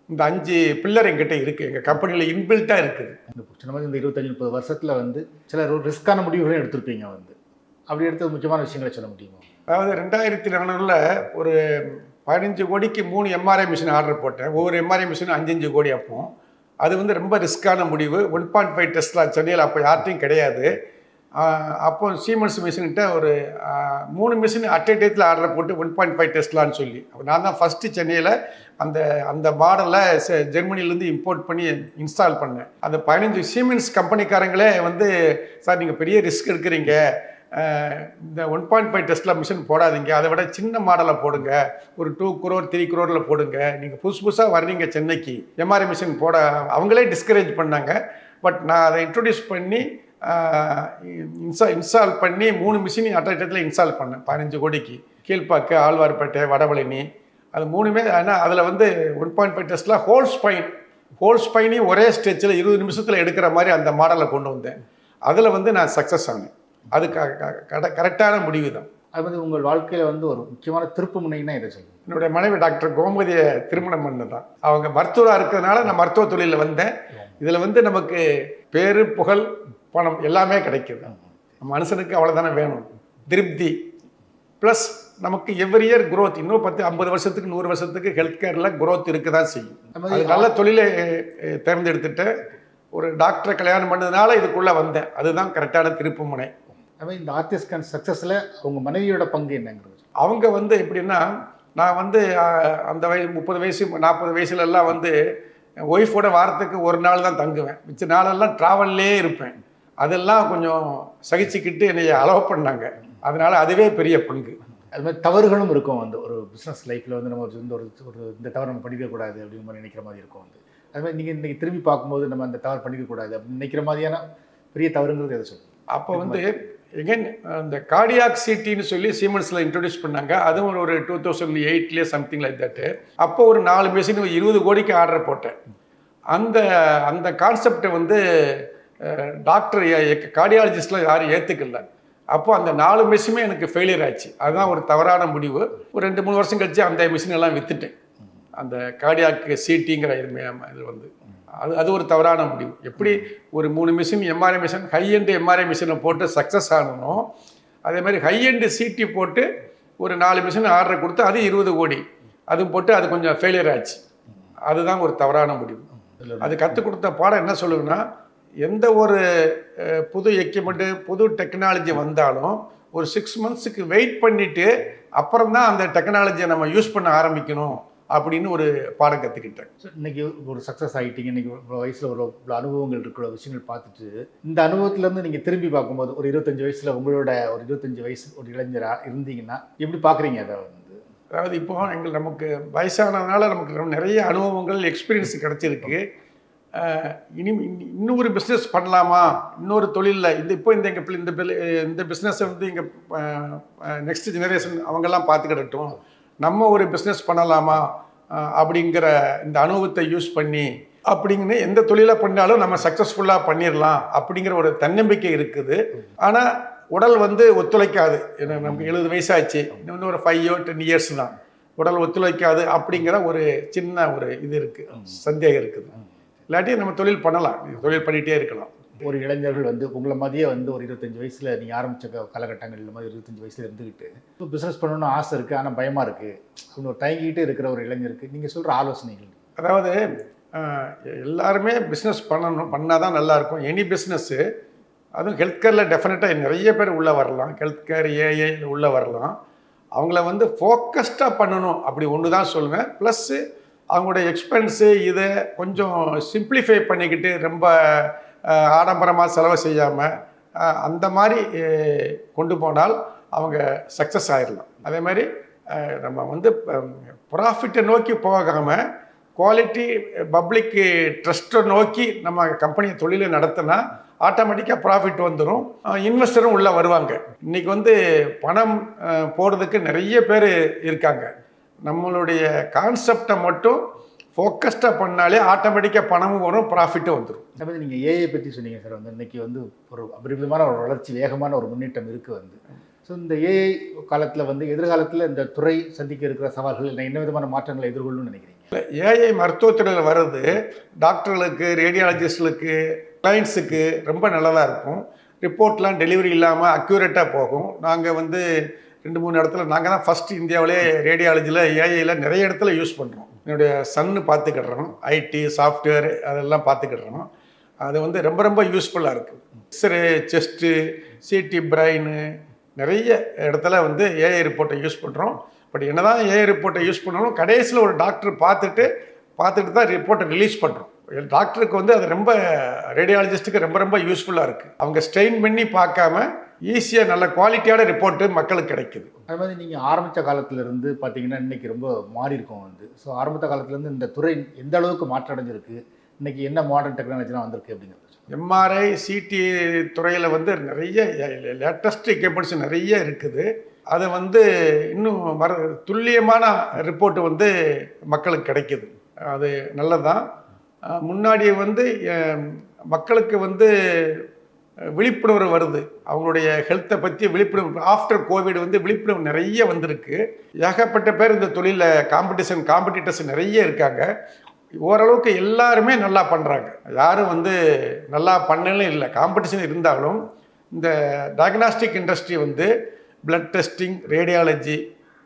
இந்த 5 பில்லர் எங்கிட்ட இருக்குது. எங்கள் கம்பெனியில் இன்பில்ட்டாக இருக்குது. இந்த 25-30 வருஷத்தில் வந்து சில ஒரு ரிஸ்க்கான முடிவுகளையும் எடுத்திருப்பீங்க வந்து. அப்படி எடுத்த முக்கியமான விஷயங்களை சொல்ல முடியுமா? அதாவது 2004 ஒரு 15 கோடிக்கு 3 எம்ஆர்ஐ மிஷின் ஆர்டர் போட்டேன். ஒவ்வொரு எம்ஆர்ஐ மிஷினும் 5-5 கோடி. அது வந்து ரொம்ப ரிஸ்க்கான முடிவு. 1.5 டெஸ்லா சென்னையில் அப்போ யார்ட்டையும் கிடையாது. அப்போ சீமென்ஸ் மிஷின்கிட்ட ஒரு 3 மிஷின் அட் எ டயத்தில் ஆர்டர் போட்டு 1.5 டெஸ்லான்னு சொல்லி, நான் தான் ஃபஸ்ட்டு சென்னையில் அந்த மாடலை ஜெர்மனிலேருந்து இம்போர்ட் பண்ணி இன்ஸ்டால் பண்ணேன். அந்த 15 சீமென்ஸ் கம்பெனிக்காரங்களே வந்து, சார் நீங்கள் பெரிய ரிஸ்க் எடுக்கிறீங்க, இந்த 1.5 டெஸ்லா மிஷின் போடாதீங்க, அதை விட சின்ன மாடலை போடுங்க, ஒரு 2 crore 3 crore போடுங்க, நீங்கள் புதுசாக வர்றீங்க சென்னைக்கு, எம்ஆர்ஐ மிஷின் போட அவங்களே டிஸ்கரேஜ் பண்ணாங்க. பட் நான் அதை இன்ட்ரொடியூஸ் பண்ணி இன்ஸ்டால் பண்ணி 3 மிஷினையும் அட் இடத்துல இன்ஸ்டால் பண்ணேன் 15 கோடிக்கு. கீழ்ப்பாக்கு, ஆழ்வார்பேட்டை, வடபழனி, அது 3மே. ஆனால் அதில் வந்து 1.5 டெஸ்லா ஹோல் ஸ்பைனையும் ஒரே ஸ்டெச்சில் 20 நிமிஷத்தில் எடுக்கிற மாதிரி அந்த மாடலை கொண்டு வந்தேன். அதில் வந்து நான் சக்ஸஸ் ஆனேன். அது கரெக்டான முடிவு தான். அது வந்து உங்கள் வாழ்க்கையில் வந்து ஒரு முக்கியமான திருப்பு முனைன்னா இதை சொல்லுங்கள். என்னுடைய மனைவி டாக்டர் கோமதியை திருமணம் பண்ணது தான். அவங்க மருத்துவராக இருக்கிறதுனால நான் மருத்துவ தொழிலில் வந்தேன். இதில் வந்து நமக்கு பேரு, புகழ், பணம் எல்லாமே கிடைக்குது. மனுஷனுக்கு அவ்வளோதானே வேணும், திருப்தி. ப்ளஸ் நமக்கு எவ்ரி இயர் க்ரோத். இன்னும் 10-50 வருஷத்துக்கு 100 வருஷத்துக்கு ஹெல்த் கேரில் க்ரோத் இருக்க தான் செய்யும். அது நல்ல தொழிலை தேர்ந்தெடுத்துட்டு ஒரு டாக்டரை கல்யாணம் பண்ணதுனால இதுக்குள்ளே வந்தேன். அதுதான் கரெக்டான திருப்பு முனை. அதுமாதிரி இந்த ஆர்த்தி ஸ்கேன் சக்ஸஸில் அவங்க மனைவியோட பங்கு என்னங்கிறது? அவங்க வந்து எப்படின்னா, நான் வந்து அந்த 30 வயசு 40 வயசுலலாம் வந்து ஒய்ஃபோட வாரத்துக்கு ஒரு நாள் தான் தங்குவேன். மிச்ச நாளெல்லாம் ட்ராவல்லே இருப்பேன். அதெல்லாம் கொஞ்சம் சகிச்சுக்கிட்டு என்னை அலோவ் பண்ணாங்க. அதனால் அதுவே பெரிய பங்கு. அது மாதிரி தவறுகளும் இருக்கும். வந்து ஒரு பிஸ்னஸ் லைஃப்பில் வந்து நம்ம இந்த தவறு நம்ம பண்ணிக்கக்கூடாது அப்படிங்கிற மாதிரி நினைக்கிற மாதிரி இருக்கும். வந்து அது மாதிரி நீங்கள் இன்றைக்கி திரும்பி பார்க்கும்போது நம்ம அந்த தவறு பண்ணிக்கக்கூடாது அப்படின்னு நினைக்கிற மாதிரியான பெரிய தவறுங்கிறது எதை சொல்லுங்கள்? அப்போ வந்து எகெயின் இந்த கார்டியாக் சிட்டின்னு சொல்லி சீமென்ஸில் இன்ட்ரடியூஸ் பண்ணாங்க. அதுவும் ஒரு 2008 சம்திங் லைக் தட்டு. அப்போ ஒரு 4 மிஷின் 20 கோடிக்கு ஆர்டர் போட்டேன். அந்த கான்செப்டை வந்து டாக்டர் கார்டியாலஜிஸ்டில் யாரும் ஏற்றுக்கல. அப்போ அந்த 4 மிஷினுமே எனக்கு ஃபெயிலியர் ஆச்சு. அதுதான் ஒரு தவறான முடிவு. ஒரு 2-3 வருஷம் கழிச்சு அந்த மிஷின் எல்லாம் விற்றுட்டேன். அந்த கார்டியாக் சிட்டிங்கிற இது வந்து அது ஒரு தவறான முடிவு. எப்படி ஒரு 3 machine MRI machine high end MRI மிஷினை போட்டு சக்ஸஸ் ஆகணும், அதே மாதிரி ஹை எண்டு சிடி போட்டு ஒரு 4 மிஷின் ஆர்டர் கொடுத்து அது 20 கோடி அதுவும் போட்டு அது கொஞ்சம் ஃபெயிலியர் ஆச்சு. அதுதான் ஒரு தவறான முடிவு. அது கற்றுக் கொடுத்த பாடம் என்ன சொல்லுங்கன்னா, எந்த ஒரு புது எக்யூப்மெண்ட்டு புது டெக்னாலஜி வந்தாலும் ஒரு 6 மந்த்ஸுக்கு வெயிட் பண்ணிவிட்டு அப்புறம் தான் அந்த டெக்னாலஜியை நம்ம யூஸ் பண்ண ஆரம்பிக்கணும் அப்படின்னு ஒரு பாடம் கற்றுக்கிட்டேன். இன்னைக்கு ஒரு சக்ஸஸ் ஆகிட்டீங்க, இன்னைக்கு ஒரு வயசில் ஒரு அனுபவங்கள் இருக்கிற விஷயங்கள் பார்த்துட்டு இந்த அனுபவத்திலேருந்து நீங்கள் திரும்பி பார்க்கும்போது ஒரு 25 வயசில் உங்களோட ஒரு 25 வயசு ஒரு இளைஞராக இருந்தீங்கன்னா எப்படி பார்க்குறீங்க அதை வந்து? அதாவது இப்போ நமக்கு வயசானதுனால நமக்கு நிறைய அனுபவங்கள் எக்ஸ்பீரியன்ஸ் கிடச்சிருக்கு. இன்னொரு பிஸ்னஸ் பண்ணலாமா, இன்னொரு தொழிலில் இந்த பிஸ்னஸை வந்து எங்கள் நெக்ஸ்ட் ஜெனரேஷன் அவங்கெல்லாம் பார்த்துக்கிடட்டும், நம்ம ஒரு பிஸ்னஸ் பண்ணலாமா அப்படிங்கிற இந்த அனுபவத்தை யூஸ் பண்ணி அப்படிங்கன்னு எந்த தொழிலை பண்ணாலும் நம்ம சக்ஸஸ்ஃபுல்லாக பண்ணிடலாம் அப்படிங்கிற ஒரு தன்னம்பிக்கை இருக்குது. ஆனால் உடல் வந்து ஒத்துழைக்காது. ஏன்னா நமக்கு 70 வயசாச்சு, இன்னும் ஒரு 5 or 10 years தான், உடல் ஒத்துழைக்காது அப்படிங்கிற ஒரு சின்ன ஒரு இது இருக்குது, சந்தேகம் இருக்குது. இல்லாட்டி நம்ம தொழில் பண்ணலாம், தொழில் பண்ணிகிட்டே இருக்கலாம். ஒரு இளைஞர்கள் வந்து உங்களை மாதிரியே வந்து ஒரு 25 வயசில் நீங்கள் ஆரம்பித்த காலகட்டங்கள் மாதிரி 25 வயசில் இருந்துக்கிட்டு இப்போ பிஸ்னஸ் பண்ணணும்னு ஆசை இருக்குது, ஆனால் பயமாக இருக்குது அப்படின்னு ஒரு தயங்கிட்டு இருக்கிற ஒரு இளைஞருக்கு நீங்கள் சொல்கிற ஆலோசனைகள்? அதாவது எல்லாருமே பிஸ்னஸ் பண்ணால் தான் நல்லாயிருக்கும். எனி பிஸ்னஸ்ஸு, அதுவும் ஹெல்த் கேரில் டெஃபினட்டாக நிறைய பேர் உள்ளே வரலாம். ஹெல்த் கேர், ஏஐ உள்ளே வரலாம். அவங்கள வந்து ஃபோக்கஸ்டாக பண்ணணும் அப்படி ஒன்று தான் சொல்லுவேன். ப்ளஸ்ஸு அவங்களுடைய எக்ஸ்பென்ஸு இதை கொஞ்சம் சிம்பிளிஃபை பண்ணிக்கிட்டு ரொம்ப ஆடம்பரமாக செலவு செய்யாமல் அந்த மாதிரி கொண்டு போனால் அவங்க சக்ஸஸ் ஆகிடலாம். அதே மாதிரி நம்ம வந்து ப்ராஃபிட்டை நோக்கி போகாமல் குவாலிட்டி பப்ளிக் ட்ரஸ்ட்டை நோக்கி நம்ம கம்பெனியை தொழிலை நடத்தினா ஆட்டோமேட்டிக்காக ப்ராஃபிட் வந்துடும், இன்வெஸ்டரும் உள்ளே வருவாங்க. இன்றைக்கி வந்து பணம் போடுறதுக்கு நிறைய பேர் இருக்காங்க. நம்மளுடைய கான்செப்டை மட்டும் ஃபோக்கஸ்டாக பண்ணாலே ஆட்டோமேட்டிக்காக பணமும் வரும், ப்ராஃபிட்டும் வந்துடும். அதே மாதிரி நீங்கள் ஏஐ பற்றி சொன்னீங்க சார். வந்து இன்றைக்கி வந்து ஒரு அபரிமிதமான ஒரு வளர்ச்சி, வேகமான ஒரு முன்னேற்றம் இருக்குது வந்து. ஸோ இந்த ஏஐ காலத்தில் வந்து எதிர்காலத்தில் இந்த துறை சந்திக்க இருக்கிற சவால்கள் என்ன விதமான மாற்றங்களை எதிர்கொள்ளணும்னு நினைக்கிறீங்க? ஏஐ மருத்துவத்துறையில் வர்றது டாக்டர்களுக்கு, ரேடியாலஜிஸ்டுகளுக்கு, கிளைண்ட்ஸுக்கு ரொம்ப நல்லதாக இருக்கும். ரிப்போர்ட்லாம் டெலிவரி இல்லாமல் அக்யூரேட்டாக போகும். நாங்கள் வந்து 2-3 இடத்துல நாங்கள் தான் ஃபஸ்ட்டு இந்தியாவிலே ரேடியாலஜியில் ஏஐயில் நிறைய இடத்துல யூஸ் பண்ணுறோம். என்னுடைய சன்னு பார்த்துக்கிடுறோம், ஐடி சாஃப்ட்வேர் அதெல்லாம் பார்த்துக்கிடுறோம். அது வந்து ரொம்ப ரொம்ப யூஸ்ஃபுல்லாக இருக்குது. எக்ஸ்ரே, செஸ்ட்டு, சிடி பிரைனு நிறைய இடத்துல வந்து ஏஐ ரிப்போர்ட்டை யூஸ் பண்ணுறோம். பட் என்ன தான் ஏஐ ரிப்போர்ட்டை யூஸ் பண்ணாலும் கடைசியில் ஒரு டாக்டர் பார்த்துட்டு தான் ரிப்போர்ட்டை ரிலீஸ் பண்ணுறோம். டாக்டருக்கு வந்து அது ரொம்ப, ரேடியாலஜிஸ்ட்டுக்கு ரொம்ப ரொம்ப யூஸ்ஃபுல்லாக இருக்குது. அவங்க ஸ்ட்ரெயின் பண்ணி பார்க்காம ஈஸியாக நல்ல குவாலிட்டியான ரிப்போர்ட்டு மக்களுக்கு கிடைக்குது. அது மாதிரி நீங்கள் ஆரம்பித்த காலத்திலேருந்து பார்த்தீங்கன்னா இன்றைக்கி ரொம்ப மாறி இருக்கும் வந்து. ஸோ ஆரம்பித்த காலத்துலேருந்து இந்த துறை எந்த அளவுக்கு மாற்றம் அடைஞ்சிருக்கு, இன்றைக்கி என்ன மாடர்ன் டெக்னாலஜிலாம் வந்திருக்கு அப்படிங்கிறது? எம்ஆர்ஐ, சிடி துறையில் வந்து நிறைய லேட்டஸ்ட் எக்யூப்மெண்ட்ஸ் நிறைய இருக்குது. அது வந்து இன்னும் துல்லியமான ரிப்போர்ட்டு வந்து மக்களுக்கு கிடைக்கிது. அது நல்லதான். முன்னாடி வந்து மக்களுக்கு வந்து விழிப்புணர்வு வருது, அவங்களுடைய ஹெல்த்தை பற்றி விழிப்புணர்வு. ஆஃப்டர் கோவிட் வந்து விழிப்புணர்வு நிறைய வந்திருக்கு. ஏகப்பட்ட பேர் இந்த தொழிலில் காம்படிட்டர்ஸ் நிறைய இருக்காங்க. ஓரளவுக்கு எல்லாருமே நல்லா பண்ணுறாங்க, யாரும் வந்து நல்லா பண்ணலும் இல்லை. காம்படிஷன் இருந்தாலும் இந்த டயக்னாஸ்டிக் இண்டஸ்ட்ரி வந்து பிளட் டெஸ்டிங், ரேடியாலஜி,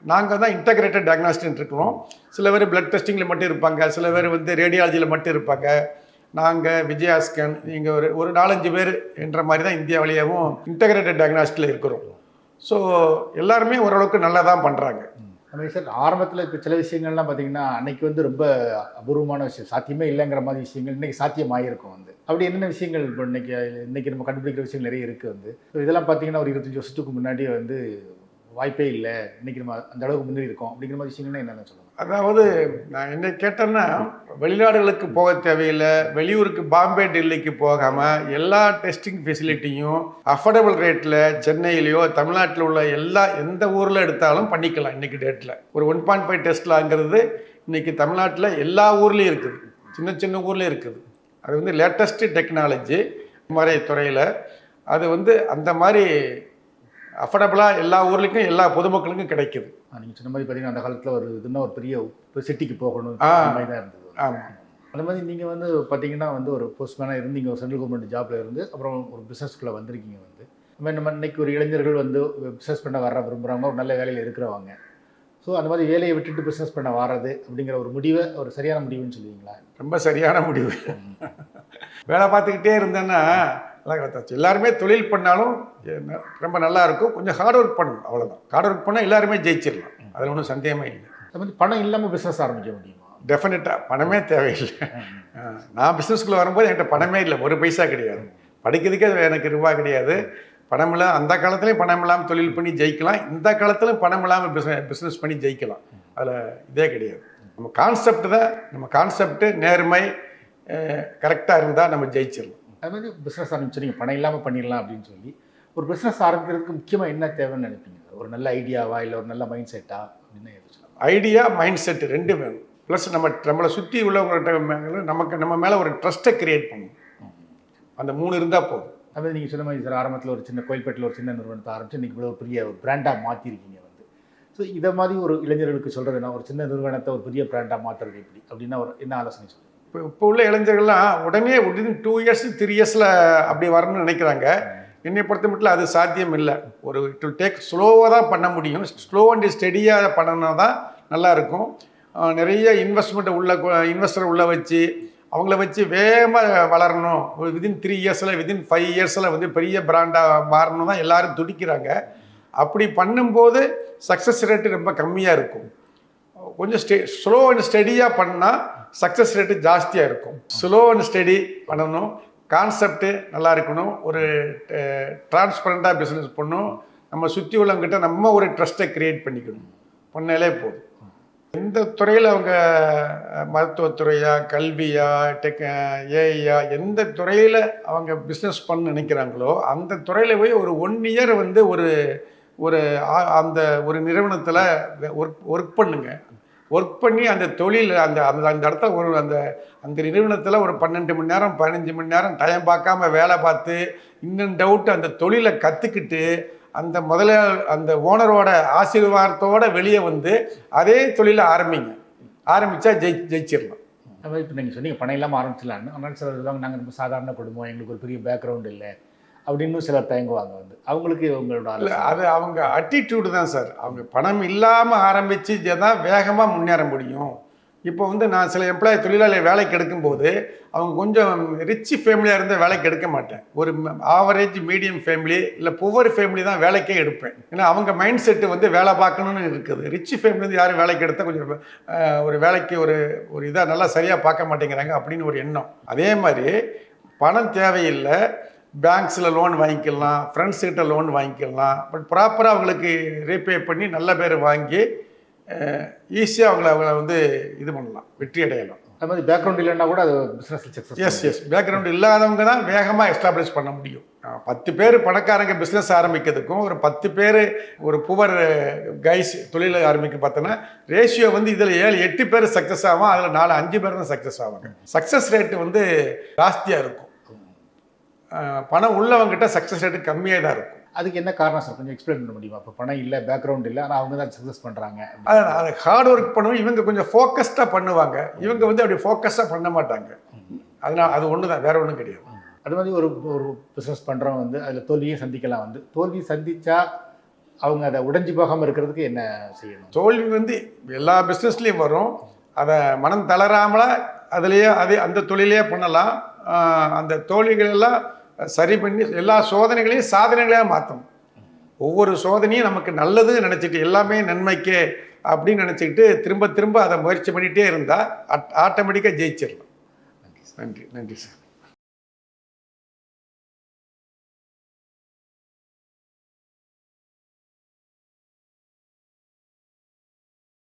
நாங்கள் தான் இன்டகிரேட்டட் டயக்னாஸ்டிக் இருக்கிறோம். சில பேர் பிளட் டெஸ்டிங்கில் மட்டும் இருப்பாங்க, சில பேர் வந்து ரேடியாலஜியில் மட்டும் இருப்பாங்க. நாங்கள் விஜயா ஸ்கேன், நீங்கள் ஒரு 4-5 பேர் என்ற மாதிரி தான் இந்தியாவிலேயும் இன்டகிரேட்டட் டயக்னாஸ்டிக்கில் இருக்கிறோம். ஸோ எல்லாருமே ஓரளவுக்கு நல்லா தான் பண்ணுறாங்க. அதுமாதிரி சார் ஆரம்பத்தில் இப்போ சில விஷயங்கள்லாம் பார்த்தீங்கன்னா அன்னைக்கு வந்து ரொம்ப அபூர்வமான விஷயம், சாத்தியமே இல்லைங்கிற மாதிரி விஷயங்கள் இன்றைக்கி சாத்தியமாகிருக்கும் வந்து. அப்படி என்னென்ன விஷயங்கள் இப்போ இன்றைக்கி நம்ம கண்டுபிடிக்கிற விஷயங்கள் நிறைய இருக்குது வந்து. ஸோ இதெல்லாம் பார்த்தீங்கன்னா ஒரு 25 வருஷத்துக்கு முன்னாடி வந்து வாய்ப்பே இல்லை, இன்றைக்கி நம்ம அந்த அளவுக்கு முன்னேறி இருக்கோம் அப்படிங்கிற மாதிரி விஷயங்கள்லாம் என்னென்ன சொல்லுங்கள்? அதாவது நான் என்ன கேட்டேன்னா, வெளிநாடுகளுக்கு போக தேவையில்லை, வெளியூருக்கு பாம்பே, டெல்லிக்கு போகாமல் எல்லா டெஸ்டிங் ஃபெசிலிட்டியும் அஃபோர்டபுள் ரேட்டில் சென்னையிலையோ தமிழ்நாட்டில் உள்ள எந்த ஊரில் எடுத்தாலும் பண்ணிக்கலாம். இன்றைக்கி டேட்டில் ஒரு 1.5 டெஸ்ட்லாங்கிறது இன்றைக்கி தமிழ்நாட்டில் எல்லா ஊர்லேயும் இருக்குது, சின்ன சின்ன ஊர்லேயும் இருக்குது. அது வந்து லேட்டஸ்ட்டு டெக்னாலஜி மாதிரி துறையில். அது வந்து அந்த மாதிரி அஃபோர்டபுளாக எல்லா ஊர்லேயும் எல்லா பொதுமக்களுக்கும் கிடைக்குது. நீங்கள் சொன்ன மாதிரி பார்த்தீங்கன்னா அந்த காலத்தில் ஒரு இதுன்னா ஒரு பெரிய சிட்டிக்கு போகணும் மாதிரி தான் இருந்தது. ஆமாம். அந்த மாதிரி நீங்கள் வந்து பார்த்தீங்கன்னா வந்து ஒரு போஸ்ட்மேனாக இருந்தீங்க, ஒரு சென்ட்ரல் கவர்மெண்ட் ஜாப்பில் இருந்து அப்புறம் ஒரு பிஸ்னஸ்க்குள்ளே வந்திருக்கீங்க வந்து. நம்ம இன்றைக்கி ஒரு இளைஞர்கள் வந்து பிஸ்னஸ் பண்ண விரும்புகிறவங்க, ஒரு நல்ல வேலையில் இருக்கிறவங்க. ஸோ அந்த மாதிரி வேலையை விட்டுட்டு பிஸ்னஸ் பண்ண வர்றது அப்படிங்கிற ஒரு முடிவை ஒரு சரியான முடிவுன்னு சொல்லுவீங்களா? ரொம்ப சரியான முடிவு. வேலை பார்த்துக்கிட்டே இருந்தேன்னா அழகாக வந்தாச்சு. எல்லாருமே தொழில் பண்ணாலும் ரொம்ப நல்லா இருக்கும். கொஞ்சம் ஹார்ட் ஒர்க் பண்ணணும், அவ்வளோதான். ஹார்ட் ஒர்க் பண்ணால் எல்லாருமே ஜெயிச்சிடலாம், அதில் ஒன்றும் சந்தேகமே இல்லை. அது வந்து பணம் இல்லாமல் பிஸ்னஸ் ஆரம்பிக்க முடியுமா? டெஃபினட்டாக பணமே தேவையில்லை. நான் பிஸ்னஸ்குள்ளே வரும்போது என்கிட்ட பணமே இல்லை, ஒரு பைசா கிடையாது. படிக்கிறதுக்கே எனக்கு ரூபா கிடையாது. பணம் இல்லாமல் அந்த காலத்துலேயும் பணம் இல்லாமல் தொழில் பண்ணி ஜெயிக்கலாம், இந்த காலத்துலையும் பணம் இல்லாமல் பிஸ்னஸ் பண்ணி ஜெயிக்கலாம். அதில் இதே கிடையாது. நம்ம கான்செப்ட் தான், நம்ம கான்செப்ட்டு நேர்மை கரெக்டாக இருந்தால் நம்ம ஜெயிச்சிடலாம். அது மாதிரி பிஸ்னஸ் ஆரம்பிச்சு நீங்கள் பணம் இல்லாமல் பண்ணிடலாம் அப்படின்னு சொல்லி ஒரு பிஸ்னஸ் ஆரம்பிக்கிறதுக்கு முக்கியமாக என்ன தேவைன்னு நினைப்பீங்க? ஒரு நல்ல ஐடியாவா இல்லை ஒரு நல்ல மைண்ட் செட்டா அப்படின்னு யோசிச்சலாம். ஐடியா, மைண்ட் செட் ரெண்டு வேணும். ப்ளஸ் நம்மளை சுற்றி உள்ளவங்கள்ட்ட நம்ம மேலே ஒரு ட்ரஸ்ட்டை கிரியேட் பண்ணணும். அந்த 3 இருந்தால் போதும். அது நீங்கள் சொன்ன மாதிரி சார், ஆரம்பத்தில் ஒரு சின்ன கோயில்பேட்டில் ஒரு சின்ன நிறுவனத்தை ஆரம்பிச்சு இன்றைக்கி இவ்வளோ பெரிய ஒரு பிராண்டாக மாற்றிருக்கீங்க வந்து. ஸோ இதை மாதிரி ஒரு இளைஞர்களுக்கு சொல்கிறதுனா ஒரு சின்ன நிறுவனத்தை ஒரு பெரிய பிராண்டாக மாற்றுறது எப்படி அப்படின்னா ஒரு என்ன ஆலோசனை சொல்லுங்கள்? இப்போ உள்ள இளைஞர்கள்லாம் உடனே 2 இயர்ஸ் 3 இயர்ஸில் அப்படி வரணும்னு நினைக்கிறாங்க. என்னை பொறுத்த மட்டும் அது சாத்தியம் இல்லை. ஒரு இட் வில் டேக் ஸ்லோவாக தான் பண்ண முடியும். ஸ்லோ அண்ட் ஸ்டெடியாக பண்ணனா தான் நல்லாயிருக்கும். நிறைய இன்வெஸ்டரை உள்ளே வச்சு அவங்கள வச்சு வேகமாக வளரணும், வித்தின் 3 இயர்ஸில் வித்தின் 5 இயர்ஸில் வந்து பெரிய பிராண்டாக மாறணும் தான் எல்லோரும் துடிக்கிறாங்க. அப்படி பண்ணும்போது சக்ஸஸ் ரேட்டு ரொம்ப கம்மியாக இருக்கும். கொஞ்சம் ஸ்லோ அண்ட் ஸ்டெடியாக பண்ணால் சக்ஸஸ் ரேட்டு ஜாஸ்தியாக இருக்கும். ஸ்லோ அண்ட் ஸ்டெடி பண்ணணும், கான்செப்ட்டு நல்லா இருக்கணும், ஒரு டிரான்ஸ்பரண்ட்டாக பிஸ்னஸ் பண்ணணும், நம்ம சுற்றி உள்ளவங்ககிட்ட நம்ம ஒரு ட்ரஸ்ட்டை க்ரியேட் பண்ணிக்கணும். பண்ணாலே போதும். எந்த துறையில் அவங்க மருத்துவத்துறையா, கல்வியா, ஏஐயா, எந்த துறையில் அவங்க பிஸ்னஸ் பண்ண நினைக்கிறாங்களோ அந்த துறையில் போய் ஒரு 1 இயர் வந்து அந்த ஒரு நிறுவனத்தில் ஒர்க் பண்ணுங்க. ஒர்க் பண்ணி அந்த தொழில் அந்த அந்த இடத்துல அந்த நிறுவனத்தில் ஒரு 12 மணி நேரம் 15 மணி நேரம் டைம் பார்க்காம வேலை பார்த்து இன்னும் டவுட் அந்த தொழிலை கற்றுக்கிட்டு அந்த ஓனரோட ஆசீர்வாதத்தோடு வெளியே வந்து அதே தொழிலை ஆரம்பித்தா ஜெயிச்சிடலாம். அது இப்போ நீங்கள் சொன்னீங்க பணம் இல்லாமல் ஆரம்பிச்சிடலான்னு. ஆனால் சிலர் சொல்லுவாங்க நாங்கள் ரொம்ப சாதாரண குடும்பம், எங்களுக்கு ஒரு பெரிய பேக்ரவுண்ட் இல்லை அப்படின்னு சிலர் தயங்குவாங்க வந்து. அவங்களுக்கு உங்களோட அது அவங்க அட்டிடியூடு தான் சார். அவங்க பணம் இல்லாமல் ஆரம்பித்து தான் வேகமாக முன்னேற முடியும். இப்போ வந்து நான் சில தொழிலாளி வேலைக்கு எடுக்கும்போது அவங்க கொஞ்சம் ரிச் ஃபேமிலியாக இருந்தால் வேலைக்கு எடுக்க மாட்டேன். ஒரு ஆவரேஜ் மீடியம் ஃபேமிலி இல்லை புவர் ஃபேமிலி தான் வேலைக்கே எடுப்பேன். ஏன்னா அவங்க மைண்ட் செட்டு வந்து வேலை பார்க்கணுன்னு இருக்குது. ரிச் ஃபேமிலி வந்து யாரும் வேலைக்கு எடுத்தால் கொஞ்சம் ஒரு வேலைக்கு ஒரு இதாக நல்லா சரியாக பார்க்க மாட்டேங்கிறாங்க அப்படின்னு ஒரு எண்ணம். அதே மாதிரி பணம் தேவையில்லை, பேங்க்ஸில் லோன் வாங்கிக்கலாம், ஃப்ரெண்ட்ஸ்கிட்ட லோன் வாங்கிக்கலாம். பட் ப்ராப்பராக அவங்களுக்கு ரீபே பண்ணி நல்ல பேர் வாங்கி ஈஸியாக அவங்கள வந்து இது பண்ணலாம், வெற்றி அடையலாம். அது மாதிரி பேக்ரவுண்ட் இல்லைன்னா கூட அது பிஸ்னஸ் சக்ஸஸ். எஸ் பேக்ரவுண்ட் இல்லாதவங்க தான் வேகமாக எஸ்டாப்ளிஷ் பண்ண முடியும். 10 பேர் பணக்காரங்க பிஸ்னஸ் ஆரம்பிக்கிறதுக்கும் ஒரு 10 பேர் ஒரு புவர் கைஸ் தொழிலை ஆரம்பிக்க பார்த்தோன்னா ரேஷியோ வந்து இதில் 7-8 பேர் சக்ஸஸ் ஆகும், அதில் 4-5 பேர் தான் சக்ஸஸ் ஆவாங்க. சக்ஸஸ் ரேட்டு வந்து ஜாஸ்தியாக இருக்கும். பணம் உள்ளவங்ககிட்ட சக்ஸஸ் ரேட்டு கம்மியாக தான் இருக்கும். அதுக்கு என்ன காரணம் சார், கொஞ்சம் எக்ஸ்பிளைன் பண்ண முடியுமா? இப்போ பணம் இல்லை, பேக்ரவுண்ட் இல்லை, ஆனால் அவங்க தான் சக்ஸஸ் பண்ணுறாங்க. அது ஹார்ட் ஒர்க் பண்ணுவோம். இவங்க கொஞ்சம் ஃபோக்கஸ்டாக பண்ணுவாங்க, இவங்க வந்து அப்படி ஃபோக்கஸ்டாக பண்ண மாட்டாங்க. அதனால் அது ஒன்று தான், வேற ஒன்றும் கிடையாது. அது மாதிரி ஒரு பிஸ்னஸ் பண்ணுறவங்க வந்து அதில் தோல்வியை சந்திக்கலாம். வந்து தோல்வி சந்தித்தா அவங்க அதை உடைஞ்சு போகாமல் இருக்கிறதுக்கு என்ன செய்யணும்? தோல்வி வந்து எல்லா பிஸ்னஸ்லேயும் வரும். அதை மனம் தளராமல அதுலேயே அந்த தொழிலே பண்ணலாம். அந்த தோல்விகளெல்லாம் சரி பண்ணி எல்லா சோதனைகளையும் சாதனைகளையாக மாற்றணும். ஒவ்வொரு சோதனையும் நமக்கு நல்லது நினச்சிட்டு எல்லாமே நன்மைக்கே அப்படின்னு நினச்சிக்கிட்டு திரும்ப திரும்ப அதை முயற்சி பண்ணிகிட்டே இருந்தால் ஆட்டோமேட்டிக்காக ஜெயிச்சிடலாம். நன்றி சார்.